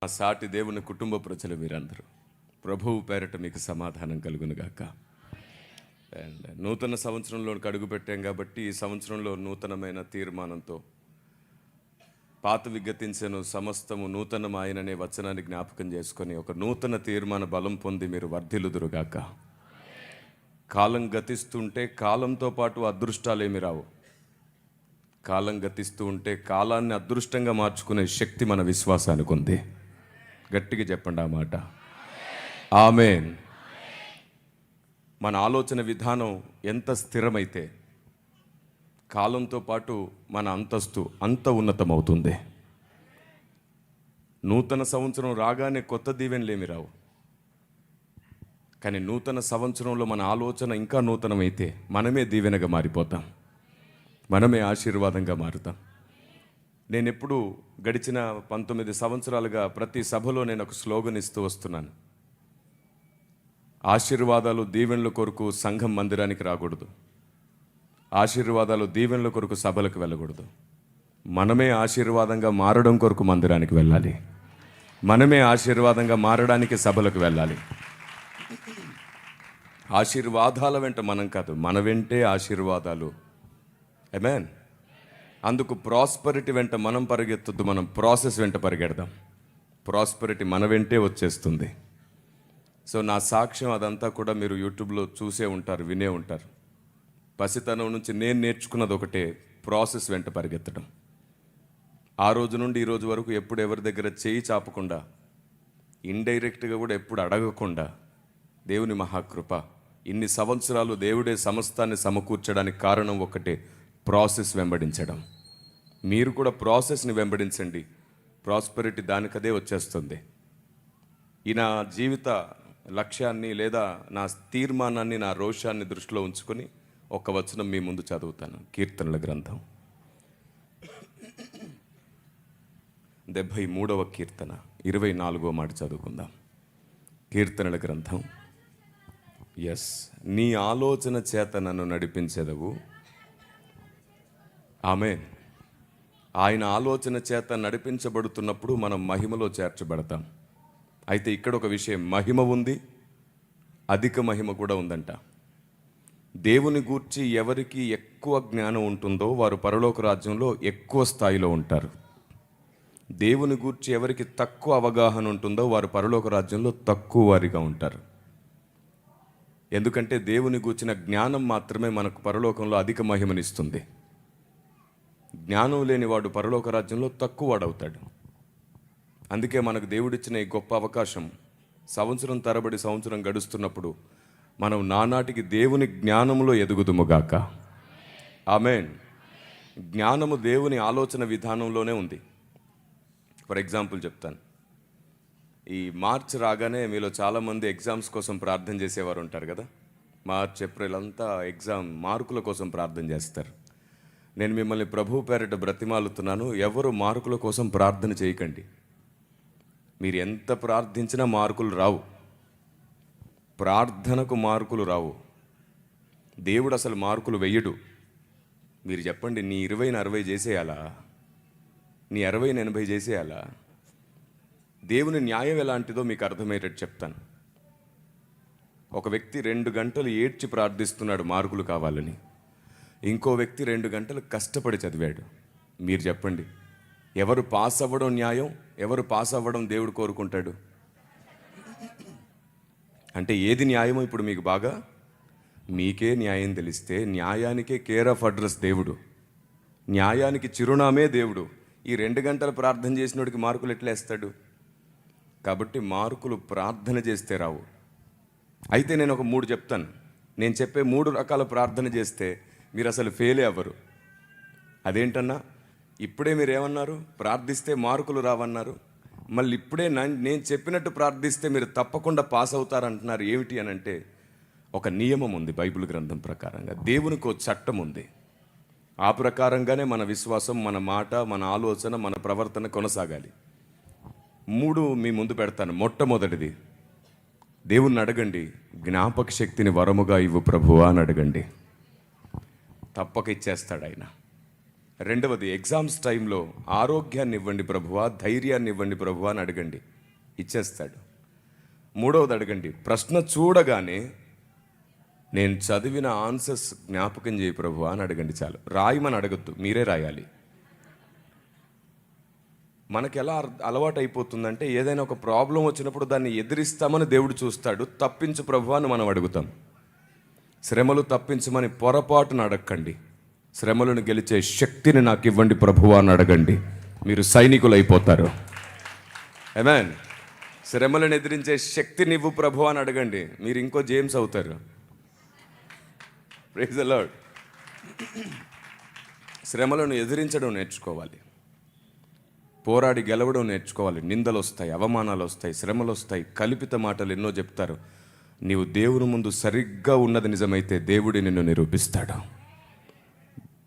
ఆ సాటి దేవుని కుటుంబ ప్రజలు మీరందరూ ప్రభువు పేరట మీకు సమాధానం కలుగునుగాక. అండ్ నూతన సంవత్సరంలోకి అడుగు పెట్టాం కాబట్టి ఈ సంవత్సరంలో నూతనమైన తీర్మానంతో పాత విగతించను సమస్తము నూతనం ఆయననే వచనాన్ని జ్ఞాపకం చేసుకొని ఒక నూతన తీర్మాన బలం పొంది మీరు వర్ధిల్లుదురుగాక. కాలం గతిస్తుంటే కాలంతో పాటు అదృష్టాలేమి రావు. కాలం గతిస్తూ ఉంటే కాలాన్ని అదృష్టంగా మార్చుకునే శక్తి మన విశ్వాసానికి ఉంది. గట్టిగా చెప్పండి ఆ మాట. ఆమేన్. మన ఆలోచన విధానం ఎంత స్థిరమైతే కాలంతో పాటు మన అంతస్తు అంత ఉన్నతమవుతుంది. నూతన సంవత్సరం రాగానే కొత్త దీవెనలేమి రావు, కానీ నూతన సంవత్సరంలో మన ఆలోచన ఇంకా నూతనమైతే మనమే దీవెనగా మారిపోతాం, మనమే ఆశీర్వాదంగా మారుతాం. నేను ఎప్పుడు గడిచిన 19 సంవత్సరాలుగా ప్రతి సభలో నేను ఒక స్లోగన్ ఇస్తూ వస్తున్నాను. ఆశీర్వాదాలు దీవెనల కొరకు సంఘం మందిరానికి రాకూడదు, ఆశీర్వాదాలు దీవెనల కొరకు సభలకు వెళ్ళకూడదు. మనమే ఆశీర్వాదంగా మారడం కొరకు మందిరానికి వెళ్ళాలి, మనమే ఆశీర్వాదంగా మారడానికి సభలకు వెళ్ళాలి. ఆశీర్వాదాల వెంట మనం కాదు, మన వెంటే ఆశీర్వాదాలు. ఆమేన్. అందుకు ప్రాస్పరిటీ వెంట మనం పరిగెత్తొద్దు, మనం ప్రాసెస్ వెంట పరిగెడదాం. ప్రాస్పరిటీ మన వెంటే వచ్చేస్తుంది. సో నా సాక్ష్యం అదంతా కూడా మీరు యూట్యూబ్లో చూసే ఉంటారు, వినే ఉంటారు. పసితనం నుంచి నేను నేర్చుకున్నది ఒకటే, ప్రాసెస్ వెంట పరిగెత్తడం. ఆ రోజు నుండి ఈ రోజు వరకు ఎప్పుడు ఎవరి దగ్గర చేయి చాపకుండా, ఇండైరెక్ట్గా కూడా ఎప్పుడు అడగకుండా, దేవుని మహాకృప ఇన్ని సంవత్సరాలు దేవుడే సమస్తాన్ని సమకూర్చడానికి కారణం ఒకటే, ప్రాసెస్ వెంబడించడం. మీరు కూడా ప్రాసెస్ని వెంబడించండి, ప్రాస్పెరిటీ దానికదే వచ్చేస్తుంది. ఈ నా జీవిత లక్ష్యాన్ని లేదా నా తీర్మానాన్ని, నా రోషాన్ని దృష్టిలో ఉంచుకొని ఒక వచనం మీ ముందు చదువుతాను. కీర్తనల గ్రంథం 73వ కీర్తన 24వ మాట చదువుకుందాం. కీర్తనల గ్రంథం. నీ ఆలోచన చేత నన్ను నడిపించెదవు. ఆమేన్. ఆయన ఆలోచన చేత నడిపించబడుతున్నప్పుడు మనం మహిమలో చేర్చబడతాం. అయితే ఇక్కడ ఒక విషయం, మహిమ ఉంది, అధిక మహిమ కూడా ఉందంట. దేవుని గూర్చి ఎవరికి ఎక్కువ జ్ఞానం ఉంటుందో వారు పరలోక రాజ్యంలో ఎక్కువ స్థాయిలో ఉంటారు. దేవుని గూర్చి ఎవరికి తక్కువ అవగాహన ఉంటుందో వారు పరలోక రాజ్యంలో తక్కువ వారిగా ఉంటారు. ఎందుకంటే దేవుని గూర్చిన జ్ఞానం మాత్రమే మనకు పరలోకంలో అధిక మహిమనిస్తుంది. జ్ఞానం లేని వాడు పరలోక రాజ్యంలో తక్కువ వాడవుతాడు. అందుకే మనకు దేవుడిచ్చిన ఈ గొప్ప అవకాశం, సంవత్సరం తరబడి సంవత్సరం గడుస్తున్నప్పుడు మనం నానాటికి దేవుని జ్ఞానంలో ఎదుగుదుముగాక. ఆమేన్. జ్ఞానము దేవుని ఆలోచన విధానంలోనే ఉంది. ఫర్ ఎగ్జాంపుల్ చెప్తాను. ఈ మార్చ్ రాగానే మీలో చాలామంది ఎగ్జామ్స్ కోసం ప్రార్థన చేసేవారు ఉంటారు కదా. మార్చ్, ఏప్రిల్ అంతా ఎగ్జామ్ మార్కుల కోసం ప్రార్థన చేస్తారు. నేను మిమ్మల్ని ప్రభు పేరిట బ్రతిమాలుతున్నాను, ఎవరు మార్కుల కోసం ప్రార్థన చేయకండి. మీరు ఎంత ప్రార్థించినా మార్కులు రావు, ప్రార్థనకు మార్కులు రావు. దేవుడు అసలు మార్కులు వెయ్యడు. మీరు చెప్పండి, నీ 20ని 60 చేసేయాలా, నీ 60ని 80 చేసేయాలా? దేవుని న్యాయం ఎలాంటిదో మీకు అర్థమయ్యేటట్టు చెప్తాను. ఒక వ్యక్తి 2 గంటలు ఏడ్చి ప్రార్థిస్తున్నాడు మార్కులు కావాలని, ఇంకో వ్యక్తి 2 గంటలు కష్టపడి చదివాడు. మీరు చెప్పండి, ఎవరు పాస్ అవ్వడం న్యాయం, ఎవరు పాస్ అవ్వడం దేవుడు కోరుకుంటాడు? అంటే ఏది న్యాయమో ఇప్పుడు మీకు బాగా, మీకే న్యాయం తెలిస్తే, న్యాయానికే కేర్ ఆఫ్ అడ్రస్ దేవుడు, న్యాయానికి చిరునామే దేవుడు. ఈ 2 గంటలు ప్రార్థన చేసినోడికి మార్కులు ఎట్లా వేస్తాడు? కాబట్టి మార్కులు ప్రార్థన చేస్తే రావు. అయితే నేను ఒక 3 చెప్తాను. నేను చెప్పే 3 రకాల ప్రార్థన చేస్తే మీరు అసలు ఫెయిలే అవ్వరు. అదేంటన్నా, ఇప్పుడే మీరు ఏమన్నారు, ప్రార్థిస్తే మార్కులు రావన్నారు, మళ్ళీ ఇప్పుడే నేను చెప్పినట్టు ప్రార్థిస్తే మీరు తప్పకుండా పాస్ అవుతారంటున్నారు. ఏమిటి అని అంటే, ఒక నియమం ఉంది బైబిల్ గ్రంథం ప్రకారంగా. దేవునికి ఒక చట్టం ఉంది. ఆ ప్రకారంగానే మన విశ్వాసం, మన మాట, మన ఆలోచన, మన ప్రవర్తన కొనసాగాలి. 3 మీ ముందు పెడతాను. మొట్టమొదటిది, దేవుణ్ణి అడగండి, జ్ఞాపక శక్తిని వరముగా ఇవ్వు ప్రభువా అని అడగండి. తప్పక ఇచ్చేస్తాడు ఆయన. రెండవది, ఎగ్జామ్స్ టైంలో ఆరోగ్యాన్ని ఇవ్వండి ప్రభువా, ధైర్యాన్ని ఇవ్వండి ప్రభువా అని అడగండి, ఇచ్చేస్తాడు. మూడవది అడగండి, ప్రశ్న చూడగానే నేను చదివిన ఆన్సర్స్ జ్ఞాపకం చేయి ప్రభువా అని అడగండి చాలు. రాయమని అడగద్దు, మీరే రాయాలి. మనకి ఎలా అలవాటు అయిపోతుందంటే ఏదైనా ఒక ప్రాబ్లం వచ్చినప్పుడు దాన్ని ఎదిరిస్తామని దేవుడు చూస్తాడు, తప్పించు ప్రభువా అని మనం అడుగుతాం. శ్రమలు తప్పించమని పొరపాటును అడగండి, శ్రమలను గెలిచే శక్తిని నాకు ఇవ్వండి ప్రభువా అని అడగండి, మీరు సైనికులు అయిపోతారు. ఆమేన్. శ్రమలను ఎదిరించే శక్తిని ఇవ్వు ప్రభువా అని అడగండి, మీరు ఇంకో జేమ్స్ అవుతారు. Praise the Lord. శ్రమలను ఎదిరించడం నేర్చుకోవాలి, పోరాడి గెలవడం నేర్చుకోవాలి. నిందలు వస్తాయి, అవమానాలు వస్తాయి, శ్రమలు వస్తాయి, కల్పిత మాటలు ఎన్నో చెప్తారు. నీవు దేవుని ముందు సరిగ్గా ఉన్నది నిజమైతే దేవుడి నిన్ను నిరూపిస్తాడు.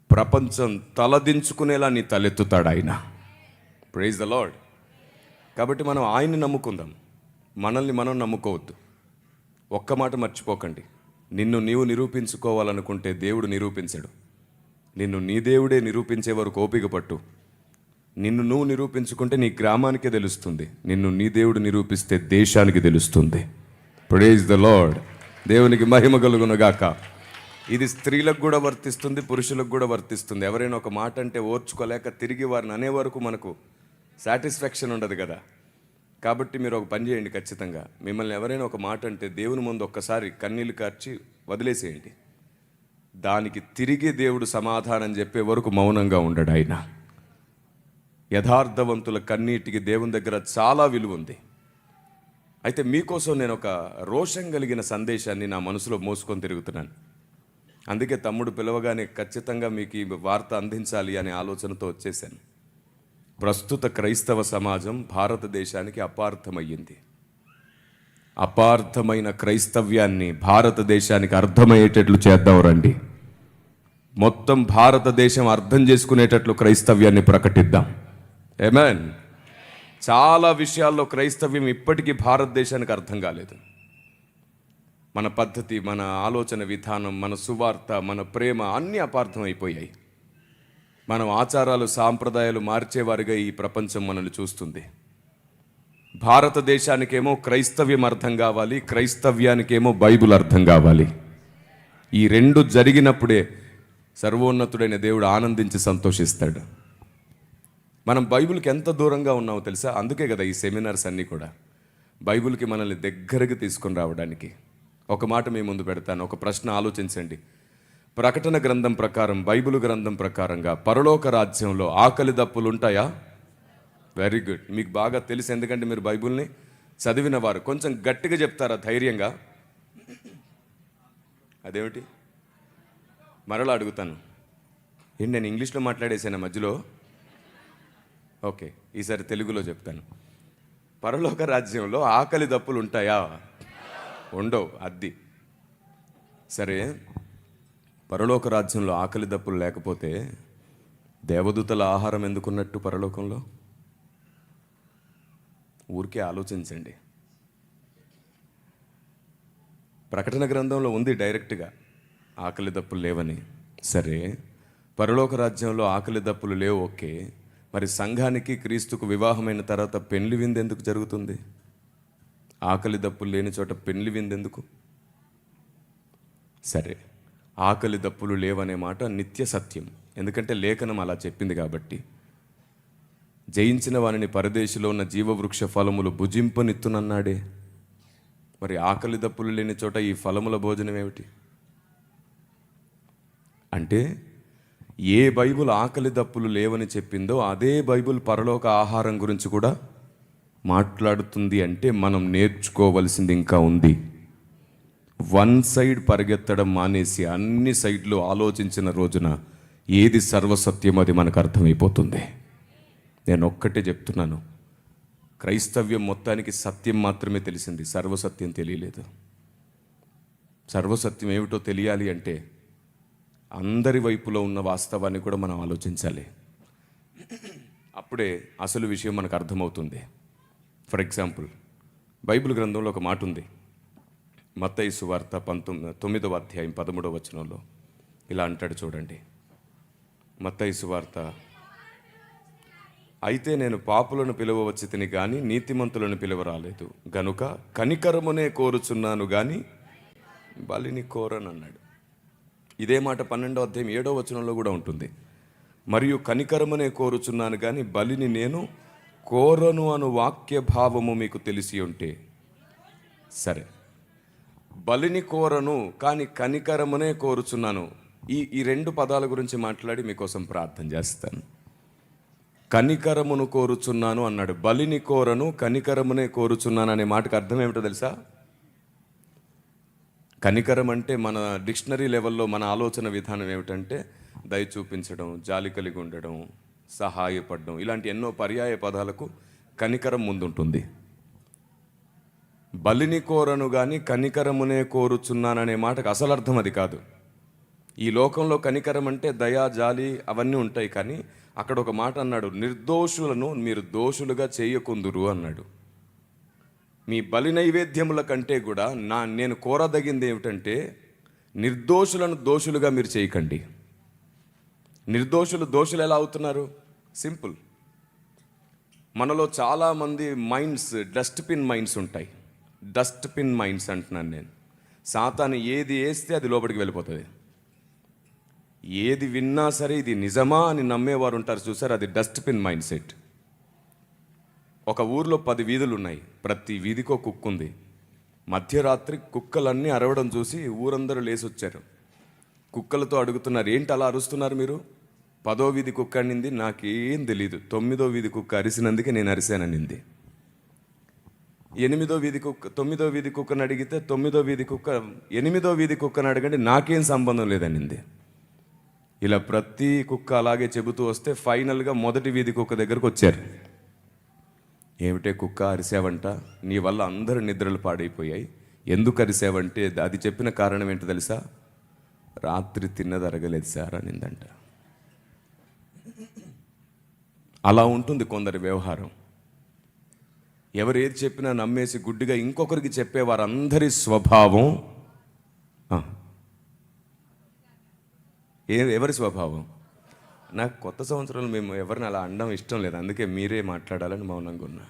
ప్రపంచం తలదించుకునేలా నీ తలెత్తుతాడు ఆయన. Praise the Lord. కాబట్టి మనం ఆయన్ని నమ్ముకుందాం, మనల్ని మనం నమ్ముకోవద్దు. ఒక్క మాట మర్చిపోకండి, నిన్ను నీవు నిరూపించుకోవాలనుకుంటే దేవుడు నిరూపించడు. నిన్ను నీ దేవుడే నిరూపించే వరకు ఓపిక పట్టు. నిన్ను నువ్వు నిరూపించుకుంటే నీ గ్రామానికే తెలుస్తుంది, నిన్ను నీ దేవుడు నిరూపిస్తే దేశానికి తెలుస్తుంది. Praise the Lord. దేవునికి మహిమ కలుగునుగాక. ఇది స్త్రీలకు కూడా వర్తిస్తుంది, పురుషులకు కూడా వర్తిస్తుంది. ఎవరైనా ఒక మాట అంటే ఓర్చుకోలేక తిరిగి వారిని అనే వరకు మనకు సాటిస్ఫాక్షన్ ఉండదు కదా. కాబట్టి మీరు ఒక పని చేయండి, ఖచ్చితంగా మిమ్మల్ని ఎవరైనా ఒక మాట అంటే దేవుని ముందు ఒక్కసారి కన్నీళ్ళు కార్చి వదిలేసేయండి. దానికి తిరిగి దేవుడు సమాధానం చెప్పే వరకు మౌనంగా ఉండడు ఆయన. యథార్థవంతుల కన్నీటికి దేవుని దగ్గర చాలా విలువ ఉంది. అయితే మీకోసం నేను ఒక రోషం కలిగిన సందేశాన్ని నా మనసులో మోసుకొని తిరుగుతున్నాను. అందుకే తమ్ముడు పిలవగానే ఖచ్చితంగా మీకు ఈ వార్త అందించాలి అనే ఆలోచనతో వచ్చేసాను. ప్రస్తుత క్రైస్తవ సమాజం భారతదేశానికి అపార్థమయ్యింది. అపార్థమైన క్రైస్తవ్యాన్ని భారతదేశానికి అర్థమయ్యేటట్లు చేద్దాం రండి. మొత్తం భారతదేశం అర్థం చేసుకునేటట్లు క్రైస్తవ్యాన్ని ప్రకటిద్దాం. ఆమేన్. చాలా విషయాల్లో క్రైస్తవ్యం ఇప్పటికీ భారతదేశానికి అర్థం కాలేదు. మన పద్ధతి, మన ఆలోచన విధానం, మన సువార్త, మన ప్రేమ అన్నీ అపార్థం అయిపోయాయి. మనం ఆచారాలు సాంప్రదాయాలు మార్చేవారిగా ఈ ప్రపంచం మనల్ని చూస్తుంది. భారతదేశానికేమో క్రైస్తవ్యం అర్థం కావాలి, క్రైస్తవ్యానికేమో బైబిల్ అర్థం కావాలి. ఈ రెండు జరిగినప్పుడే సర్వోన్నతుడైన దేవుడు ఆనందించి సంతోషిస్తాడు. మనం బైబిల్కి ఎంత దూరంగా ఉన్నామో తెలుసా? అందుకే కదా ఈ సెమినార్స్ అన్నీ కూడా బైబిల్కి మనల్ని దగ్గరకు తీసుకొని రావడానికి. ఒక మాట మీ ముందు పెడతాను, ఒక ప్రశ్న ఆలోచించండి. ప్రకటన గ్రంథం ప్రకారం, బైబిల్ గ్రంథం ప్రకారంగా పరలోక రాజ్యంలో ఆకలి దప్పులు ఉంటాయా? వెరీ గుడ్, మీకు బాగా తెలుసు, ఎందుకంటే మీరు బైబిల్ని చదివిన వారు. కొంచెం గట్టిగా చెప్తారా ధైర్యంగా? అదేమిటి? మరలా అడుగుతాను. ఏంటి నేను ఇంగ్లీష్లో మాట్లాడేసాను మధ్యలో? ఓకే, ఈసారి తెలుగులో చెప్తాను. పరలోక రాజ్యంలో ఆకలి దప్పులు ఉంటాయా? ఉండవు. అద్ది సరే, పరలోక రాజ్యంలో ఆకలి దప్పులు లేకపోతే దేవదూతల ఆహారం ఎందుకున్నట్టు పరలోకంలో? ఊరికే ఆలోచించండి. ప్రకటన గ్రంథంలో ఉంది డైరెక్ట్గా ఆకలి దప్పులు లేవని. సరే, పరలోక రాజ్యంలో ఆకలి దప్పులు లేవు, ఓకే. మరి సంఘానికి క్రీస్తుకు వివాహమైన తర్వాత పెళ్లి విందు ఎందుకు జరుగుతుంది? ఆకలి దప్పులు లేని చోట పెళ్లి విందు ఎందుకు? సరే, ఆకలి దప్పులు లేవనే మాట నిత్య సత్యం, ఎందుకంటే లేఖనం అలా చెప్పింది కాబట్టి. జయించిన వారిని పరదేశిలో ఉన్న జీవవృక్ష ఫలములు భుజింపనిత్తునన్నాడే. మరి ఆకలి దప్పులు లేని చోట ఈ ఫలముల భోజనం ఏమిటి? అంటే ఏ బైబుల్ ఆకలి దప్పులు లేవని చెప్పిందో అదే బైబుల్ పరలోక ఆహారం గురించి కూడా మాట్లాడుతుంది. అంటే మనం నేర్చుకోవలసింది ఇంకా ఉంది. వన్ సైడ్ పరిగెత్తడం మానేసి అన్ని సైడ్లు ఆలోచించిన రోజున ఏది సర్వసత్యం అది మనకు అర్థమైపోతుంది. నేను ఒక్కటే చెప్తున్నాను, క్రైస్తవ్యం మొత్తానికి సత్యం మాత్రమే తెలిసింది, సర్వసత్యం తెలియలేదు. సర్వసత్యం ఏమిటో తెలియాలి అంటే అందరి వైపులో ఉన్న వాస్తవాన్ని కూడా మనం ఆలోచించాలి. అప్పుడే అసలు విషయం మనకు అర్థమవుతుంది. ఫర్ ఎగ్జాంపుల్, బైబిల్ గ్రంథంలో ఒక మాట ఉంది. మత్తయి సువార్త 9వ అధ్యాయం 13వ వచనంలో ఇలా అంటాడు, చూడండి. మత్తయి సువార్త. అయితే నేను పాపులను పిలువవచ్చి తిని గాని నీతిమంతులను పిలువరాలేదు, గనుక కనికరమునే కోరుచున్నాను గాని బలిని కోరనన్నాడు. ఇదే మాట 12వ అధ్యాయం 7వ వచనంలో కూడా ఉంటుంది. మరియు కనికరమునే కోరుచున్నాను కానీ బలిని నేను కోరను అను వాక్య భావము మీకు తెలిసి ఉంటే. సరే, బలిని కోరను కానీ కనికరమునే కోరుచున్నాను, ఈ రెండు పదాల గురించి మాట్లాడి మీకోసం ప్రార్థన చేస్తాను. కనికరమును కోరుచున్నాను అన్నాడు, బలిని కోరను కనికరమునే కోరుచున్నాను అనే మాటకు అర్థం ఏమిటో తెలుసా? కనికరం అంటే మన డిక్షనరీ లెవెల్లో మన ఆలోచన విధానం ఏమిటంటే దయ చూపించడం, జాలి కలిగి ఉండడం, సహాయపడడం, ఇలాంటి ఎన్నో పర్యాయ పదాలకు కనికరం ముందుంటుంది. బలిని కోరను కానీ కనికరమునే కోరుచున్నాననే మాటకు అసలు అర్థం అది కాదు. ఈ లోకంలో కనికరం అంటే దయా, జాలి అవన్నీ ఉంటాయి, కానీ అక్కడ ఒక మాట అన్నాడు, నిర్దోషులను మీరు దోషులుగా చేయకుందురు అన్నాడు. మీ బలి నైవేద్యముల కంటే కూడా నేను కోరదగింది ఏమిటంటే నిర్దోషులను దోషులుగా మీరు చేయకండి. నిర్దోషులు దోషులు ఎలా అవుతున్నారు? సింపుల్. మనలో చాలామంది మైండ్స్ డస్ట్బిన్ మైండ్స్ ఉంటాయి. డస్ట్బిన్ మైండ్స్ అంటున్నాను నేను. సాతాను ఏది వేస్తే అది లోపలికి వెళ్ళిపోతుంది. ఏది విన్నా సరే ఇది నిజమా అని నమ్మేవారు ఉంటారు చూసారు, అది డస్ట్బిన్ మైండ్ సెట్. ఒక ఊర్లో 10 వీధులు ఉన్నాయి, ప్రతి వీధికో కుక్క ఉంది. మధ్యరాత్రి కుక్కలన్నీ అరవడం చూసి ఊరందరూ లేసొచ్చారు. కుక్కలతో అడుగుతున్నారు, ఏంటి అలా అరుస్తున్నారు మీరు? 10వ వీధి కుక్క అనింది, నాకేం తెలీదు. 9వ వీధి కుక్క అరిసినందుకే నేను అరిశాననింది. 9వ వీధి కుక్కను అడిగితే 9వ వీధి కుక్క 8వ వీధి కుక్కను అడగండి, నాకేం సంబంధం లేదనింది. ఇలా ప్రతి కుక్క అలాగే చెబుతూ వస్తే ఫైనల్గా మొదటి వీధి కుక్క దగ్గరకు వచ్చారు. ఏమిటే కుక్క అరిసావంట, నీ వల్ల అందరు నిద్రలు పాడైపోయాయి, ఎందుకు అరిసావంటే అది చెప్పిన కారణం ఏంటో తెలుసా? రాత్రి తిన్నది అరగలేదు సార్ అనిందంట. అలా ఉంటుంది కొందరి వ్యవహారం. ఎవరు ఏది చెప్పినా నమ్మేసి గుడ్డిగా ఇంకొకరికి చెప్పేవారందరి స్వభావం ఎవరి స్వభావం? నాకు కొత్త సంవత్సరంలో మేము ఎవరిని అలా అనడం ఇష్టం లేదు, అందుకే మీరే మాట్లాడాలని మౌనంగా ఉన్నా.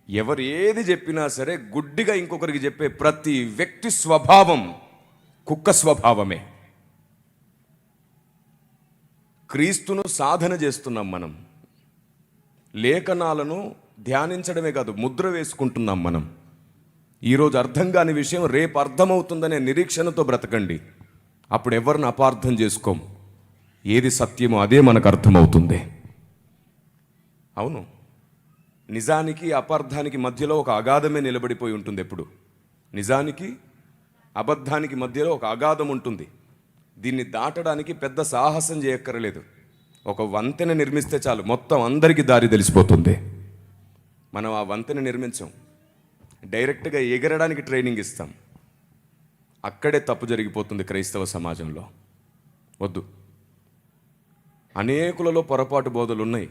ఎవరు ఏది చెప్పినా సరే గుడ్డిగా ఇంకొకరికి చెప్పే ప్రతి వ్యక్తి స్వభావం కుక్క స్వభావమే. క్రీస్తును సాధన చేస్తున్నాం మనం, లేఖనాలను ధ్యానించడమే కాదు ముద్ర వేసుకుంటున్నాం మనం. ఈరోజు అర్థం కాని విషయం రేపు అర్థమవుతుందనే నిరీక్షణతో బ్రతకండి. అప్పుడు ఎవరిని అపార్థం చేసుకోం. ఏది సత్యమో అదే మనకు అర్థమవుతుంది. అవును, నిజానికి అపార్థానికి మధ్యలో ఒక అగాధమే నిలబడిపోయి ఉంటుంది. ఎప్పుడు నిజానికి అబద్ధానికి మధ్యలో ఒక అగాధం ఉంటుంది. దీన్ని దాటడానికి పెద్ద సాహసం చేయక్కర్లేదు. ఒక వంతెన నిర్మిస్తే చాలు, మొత్తం అందరికీ దారి తెలిసిపోతుంది. మనం ఆ వంతెన నిర్మించాం, డైరెక్ట్గా ఎగరడానికి ట్రైనింగ్ ఇస్తాం. అక్కడే తప్పు జరిగిపోతుంది క్రైస్తవ సమాజంలో. వద్దు. అనేకులలో పొరపాటు బోధలు ఉన్నాయి,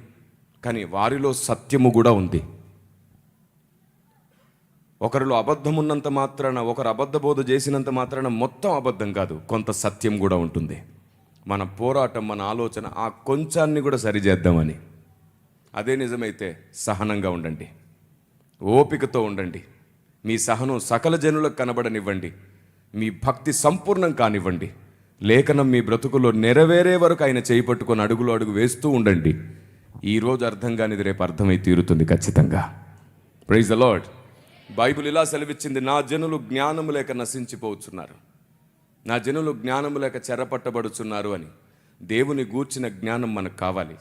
కానీ వారిలో సత్యము కూడా ఉంది. ఒకరిలో అబద్ధం ఉన్నంత మాత్రాన, ఒకరు అబద్ధ బోధ చేసినంత మాత్రాన మొత్తం అబద్ధం కాదు, కొంత సత్యం కూడా ఉంటుంది. మన పోరాటం, మన ఆలోచన ఆ కొంచాన్ని కూడా సరిచేద్దామని. అదే నిజమైతే సహనంగా ఉండండి, ఓపికతో ఉండండి. మీ సహనం సకల జనులకు కనబడనివ్వండి. మీ భక్తి సంపూర్ణం కానివ్వండి. లేఖనం మీ బ్రతుకులో నెరవేరే వరకు ఆయన చేయి పట్టుకొని అడుగులో అడుగు వేస్తూ ఉండండి. ఈరోజు అర్థం కానిది రేపు అర్థమై తీరుతుంది ఖచ్చితంగా. Praise the lord. బైబిల్ ఇలా సెలవిచ్చింది, నా జనులు జ్ఞానము లేక నశించిపోతున్నారు, నా జనులు జ్ఞానము లేక చెరపట్టబడుచున్నారు అని. దేవుని గూర్చిన జ్ఞానం మనకు కావాలి.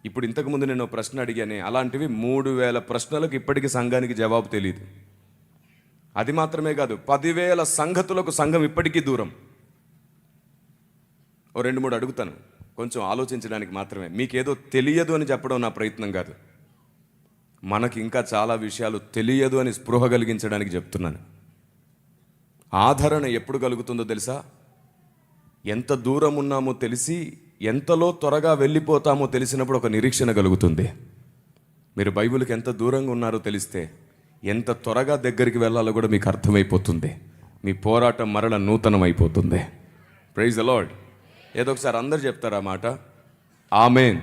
ఇప్పుడు ఇంతకుముందు నేను ప్రశ్న అడిగానే, అలాంటివి 3000 ప్రశ్నలకు ఇప్పటికీ సంఘానికి జవాబు తెలియదు. అది మాత్రమే కాదు, 10,000 సంగతులకు సంఘం ఇప్పటికీ దూరం. ఓ 2-3 అడుగుతాను, కొంచెం ఆలోచించడానికి మాత్రమే. మీకేదో తెలియదు అని చెప్పడం నా ప్రయత్నం కాదు. మనకి ఇంకా చాలా విషయాలు తెలియదు అని స్పృహ కలిగించడానికి చెప్తున్నాను. ఆదరణ ఎప్పుడు కలుగుతుందో తెలుసా? ఎంత దూరం ఉన్నామో తెలిసి ఎంతలో త్వరగా వెళ్ళిపోతామో తెలిసినప్పుడు ఒక నిరీక్షణ కలుగుతుంది. మీరు బైబిల్కి ఎంత దూరంగా ఉన్నారో తెలిస్తే ఎంత త్వరగా దగ్గరికి వెళ్ళాలో కూడా మీకు అర్థమైపోతుంది. మీ పోరాటం మరల నూతనం అయిపోతుంది. Praise the lord. ఏదో ఒకసారి అందరు చెప్తారా మాట? ఆమేన్.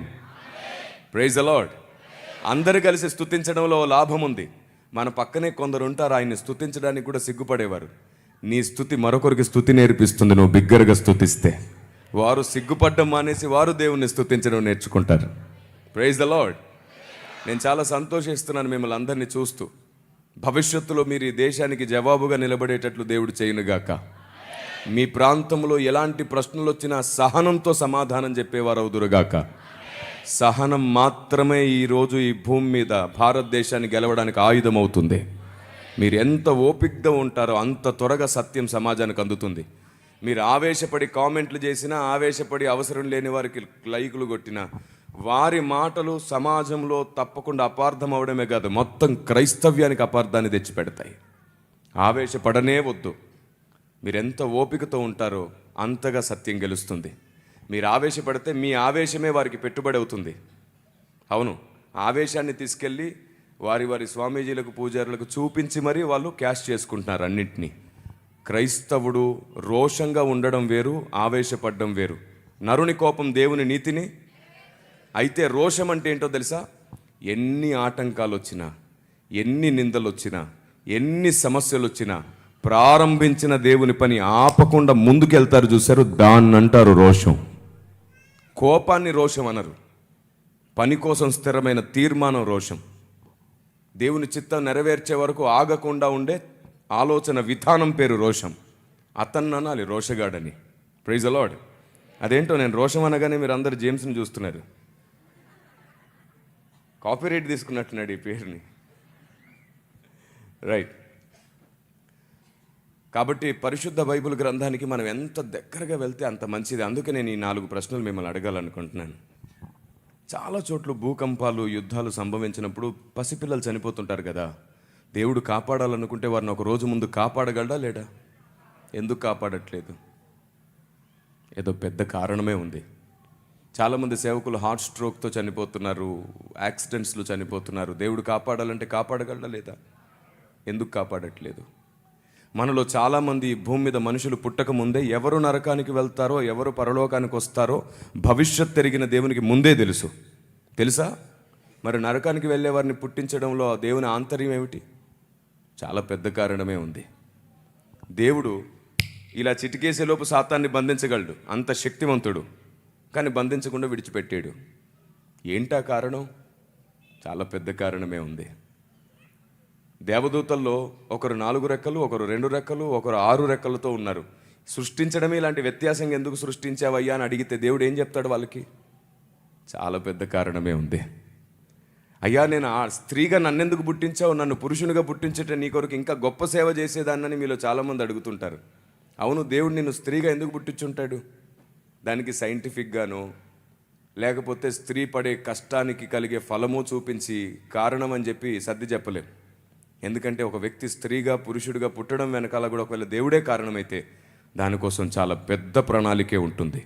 Praise the lord. అందరు కలిసి స్తుతించడంలో లాభం ఉంది. మన పక్కనే కొందరు ఉంటారు, ఆయన్ని స్తుతించడానికి కూడా సిగ్గుపడేవారు. నీ స్తుతి మరొకరికి స్తుతి నేర్పిస్తుంది. నువ్వు బిగ్గరగా స్తుతిస్తే వారు సిగ్గుపడ్డం మానేసి వారు దేవుణ్ణి స్తుతించడం నేర్చుకుంటారు. Praise the Lord. నేను చాలా సంతోషిస్తున్నాను మిమ్మల్ని అందరినీ చూస్తూ. భవిష్యత్తులో మీరు ఈ దేశానికి జవాబుగా నిలబడేటట్లు దేవుడు చేయునుగాక. మీ ప్రాంతంలో ఎలాంటి ప్రశ్నలు వచ్చినా సహనంతో సమాధానం చెప్పేవారు అవుదురుగాక. సహనం మాత్రమే ఈరోజు ఈ భూమి మీద భారతదేశాన్ని గెలవడానికి ఆయుధం అవుతుంది. మీరు ఎంత ఓపికగా ఉంటారో అంత త్వరగా సత్యం సమాజానికి అందుతుంది. మీరు ఆవేశపడి కామెంట్లు చేసినా, ఆవేశపడి అవసరం లేని వారికి లైకులు కొట్టినా, వారి మాటలు సమాజంలో తప్పకుండా అపార్థం అవడమే కాదు, మొత్తం క్రైస్తవ్యానికి అపార్థాన్ని తెచ్చిపెడతాయి. ఆవేశపడనే వద్దు. మీరెంత ఓపికతో ఉంటారో అంతగా సత్యం గెలుస్తుంది. మీరు ఆవేశపడితే మీ ఆవేశమే వారికి పెట్టుబడి అవుతుంది. అవును, ఆవేశాన్ని తీసుకెళ్ళి వారి స్వామీజీలకు, పూజారులకు చూపించి మరీ వాళ్ళు క్యాష్ చేసుకుంటున్నారు అన్నింటినీ. క్రైస్తవుడు రోషంగా ఉండడం వేరు, ఆవేశపడడం వేరు. నరుని కోపం దేవుని నీతిని. అయితే రోషం అంటే ఏంటో తెలుసా? ఎన్ని ఆటంకాలు వచ్చినా, ఎన్ని నిందలు వచ్చినా, ఎన్ని సమస్యలు వచ్చినా ప్రారంభించిన దేవుని పని ఆపకుండా ముందుకెళ్తారు చూశారు, దాన్ని అంటారు రోషం. కోపాన్ని రోషం అనరు. పని కోసం స్థిరమైన తీర్మానం రోషం. దేవుని చిత్తం నెరవేర్చే వరకు ఆగకుండా ఉండే ఆలోచన విధానం పేరు రోషం. అతన్ని అనాలి రోషగాడని. Praise the lord. అదేంటో నేను రోషం అనగానే మీరు అందరు జేమ్స్ని చూస్తున్నారు. కాపీరైట్ తీసుకున్నట్టున్నాడు ఈ పేరుని. రైట్. కాబట్టి పరిశుద్ధ బైబిల్ గ్రంథానికి మనం ఎంత దగ్గరగా వెళ్తే అంత మంచిది. అందుకే నేను ఈ 4 ప్రశ్నలు మిమ్మల్ని అడగాలనుకుంటున్నాను. చాలా చోట్ల భూకంపాలు, యుద్ధాలు సంభవించినప్పుడు పసిపిల్లలు చనిపోతుంటారు కదా. దేవుడు కాపాడాలనుకుంటే వారిని ఒక రోజు ముందు కాపాడగలడా లేడా? ఎందుకు కాపాడట్లేదు? ఏదో పెద్ద కారణమే ఉంది. చాలామంది సేవకులు హార్ట్ స్ట్రోక్తో చనిపోతున్నారు, యాక్సిడెంట్స్లో చనిపోతున్నారు. దేవుడు కాపాడాలంటే కాపాడగలడా లేదా? ఎందుకు కాపాడట్లేదు? మనలో చాలామంది భూమి మీద మనుషులు పుట్టక ముందే ఎవరు నరకానికి వెళ్తారో, ఎవరు పరలోకానికి వస్తారో భవిష్యత్ తిరిగిన దేవునికి ముందే తెలుసా? మరి నరకానికి వెళ్ళే వారిని పుట్టించడంలో దేవుని ఆంతర్యం ఏమిటి? చాలా పెద్ద కారణమే ఉంది. దేవుడు ఇలా చిటికేసేలోపు సాతాన్ని బంధించగలడు, అంత శక్తివంతుడు. కానీ బంధించకుండా విడిచిపెట్టాడు. ఏంటా కారణం? చాలా పెద్ద కారణమే ఉంది. దేవదూతల్లో ఒకరు 4 రెక్కలు, ఒకరు 2 రెక్కలు, ఒకరు 6 రెక్కలతో ఉన్నారు. సృష్టించడమే ఇలాంటి వ్యత్యాసంగా ఎందుకు సృష్టించావయ్యా అని అడిగితే దేవుడు ఏం చెప్తాడు వాళ్ళకి? చాలా పెద్ద కారణమే ఉంది. అయ్యా, నేను ఆ స్త్రీగా నన్నెందుకు పుట్టించావు? నన్ను పురుషునిగా పుట్టించటే నీ కొరకు ఇంకా గొప్ప సేవ చేసేదాన్నని మీలో చాలామంది అడుగుతుంటారు. అవును, దేవుడు నిన్ను స్త్రీగా ఎందుకు పుట్టించుంటాడు? దానికి సైంటిఫిక్గాను, లేకపోతే స్త్రీ పడే కష్టానికి కలిగే ఫలము చూపించి కారణం అని చెప్పి సర్ది చెప్పలేం. ఎందుకంటే ఒక వ్యక్తి స్త్రీగా, పురుషుడిగా పుట్టడం వెనకాల కూడా ఒకవేళ దేవుడే కారణమైతే దానికోసం చాలా పెద్ద ప్రణాళికే ఉంటుంది.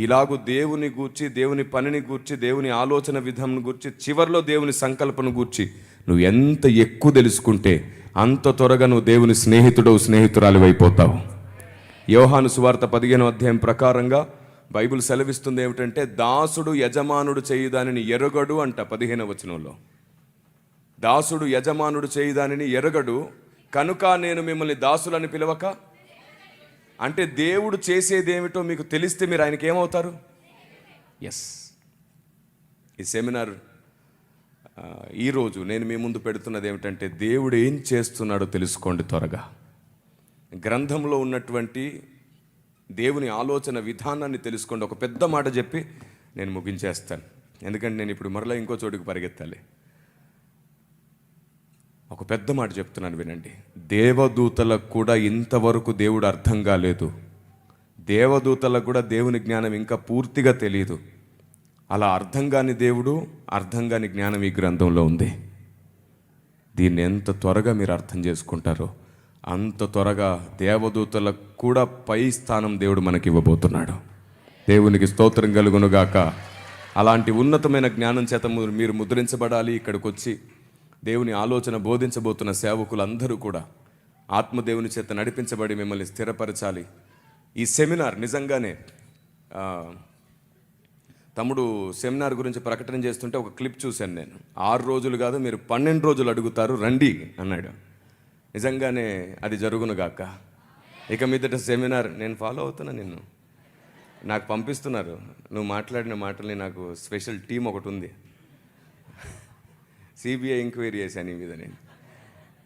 ఇలాగూ దేవుని గూర్చి, దేవుని పనిని గూర్చి, దేవుని ఆలోచన విధానం గూర్చి, చివరిలో దేవుని సంకల్పన గూర్చి నువ్వు ఎంత ఎక్కువ తెలుసుకుంటే అంత త్వరగా నువ్వు దేవుని స్నేహితురాలు అయిపోతావు. యోహాను సువార్త 15వ అధ్యాయం ప్రకారంగా బైబిల్ సెలవిస్తుంది ఏమిటంటే, దాసుడు యజమానుడు చేయుదానిని ఎరగడు అంట. 15వ వచనంలో దాసుడు యజమానుడు చేయుదానిని ఎరగడు, కనుక నేను మిమ్మల్ని దాసులని పిలవక. అంటే దేవుడు చేసేదేమిటో మీకు తెలిస్తే మీరు ఆయనకి ఏమవుతారు? ఎస్. ఈ సెమినార్ ఈరోజు నేను మీ ముందు పెడుతున్నది ఏమిటంటే, దేవుడు ఏం చేస్తున్నాడో తెలుసుకోండి త్వరగా. గ్రంథంలో ఉన్నటువంటి దేవుని ఆలోచన విధానాన్ని తెలుసుకోండి. ఒక పెద్ద మాట చెప్పి నేను ముగించేస్తాను, ఎందుకంటే నేను ఇప్పుడు మరలా ఇంకో చోటుకు పరిగెత్తాలి. ఒక పెద్ద మాట చెప్తున్నాను వినండి. దేవదూతలకు కూడా ఇంతవరకు దేవుడు అర్థం కాలేదు. దేవదూతలకు కూడా దేవుని జ్ఞానం ఇంకా పూర్తిగా తెలియదు. అలా అర్థం కాని దేవుడు, అర్థం కాని జ్ఞానం ఈ గ్రంథంలో ఉంది. దీన్ని ఎంత త్వరగా మీరు అర్థం చేసుకుంటారో అంత త్వరగా దేవదూతలకు కూడా పై స్థానం దేవుడు మనకి ఇవ్వబోతున్నాడు. దేవునికి స్తోత్రం కలుగునుగాక. అలాంటి ఉన్నతమైన జ్ఞానం చేత మీరు ముద్రించబడాలి. ఇక్కడికి వచ్చి దేవుని ఆలోచన బోధించబోతున్న సేవకులందరూ కూడా ఆత్మదేవుని చేత నడిపించబడి మిమ్మల్ని స్థిరపరచాలి. ఈ సెమినార్ నిజంగానే తమ్ముడు సెమినార్ గురించి ప్రకటన చేస్తుంటే ఒక క్లిప్ చూశాను నేను. 6 రోజులు కాదు, మీరు 12 రోజులు అడుగుతారు రండి అన్నాడు. నిజంగానే అది జరుగునుగాక. ఇక మీదట సెమినార్ నేను ఫాలో అవుతున్నా, నిన్ను నాకు పంపిస్తున్నారు. నువ్వు మాట్లాడిన మాటల్ని నాకు స్పెషల్ టీం ఒకటి ఉంది, సిబిఐ ఎంక్వైరీ చేశాను ఈ మీద నేను.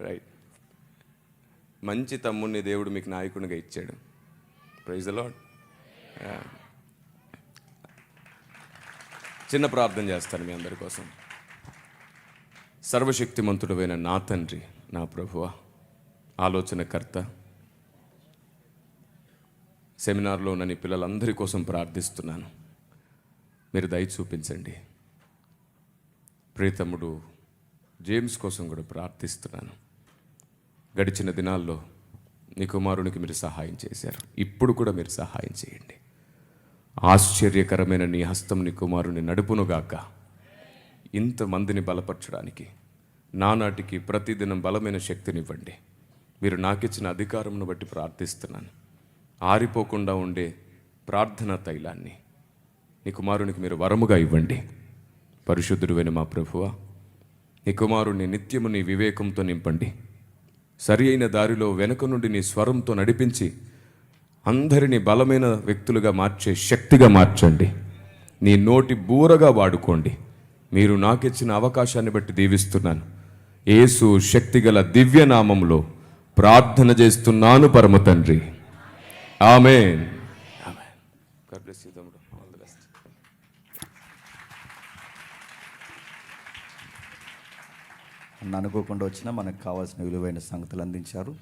రైట్, మంచి తమ్ముడిని దేవుడు మీకు నాయకునిగా ఇచ్చాడు. Praise the Lord. చిన్న ప్రార్థన చేస్తాను మీ అందరి కోసం. సర్వశక్తిమంతుడైన నా తండ్రి, నా ప్రభువా, ఆలోచనకర్త, సెమినార్లో ఉన్న నీ పిల్లలందరి కోసం ప్రార్థిస్తున్నాను. మీరు దయ చూపించండి. ప్రియతమ్ముడు జేమ్స్ కోసం కూడా ప్రార్థిస్తున్నాను. గడిచిన దినాల్లో నీ కుమారునికి మీరు సహాయం చేశారు, ఇప్పుడు కూడా మీరు సహాయం చేయండి. ఆశ్చర్యకరమైన నీ హస్తం నీ కుమారుని నడుపునుగాక. ఇంతమందిని బలపరచడానికి నానాటికి ప్రతిదినం బలమైన శక్తినివ్వండి. మీరు నాకిచ్చిన అధికారంను బట్టి ప్రార్థిస్తున్నాను. ఆరిపోకుండా ఉండే ప్రార్థనా తైలాన్ని నీ కుమారునికి మీరు వరముగా ఇవ్వండి. పరిశుద్ధుడైన మా ప్రభువా, నీ కుమారుని నిత్యము నీ వివేకంతో నింపండి. సరి అయిన దారిలో వెనుక నుండి నీ స్వరంతో నడిపించి అందరినీ బలమైన వ్యక్తులుగా మార్చే శక్తిగా మార్చండి. నీ నోటి బూరగా వాడుకోండి. మీరు నాకిచ్చిన అవకాశాన్ని బట్టి దీవిస్తున్నాను. యేసు శక్తిగల దివ్యనామంలో ప్రార్థన చేస్తున్నాను పరమ తండ్రి. ఆమేన్. God bless you, తమ్ముడు. All the best. అనుకోకుండా వచ్చినా మనకు కావాల్సిన విలువైన సంగతులు అందించారు.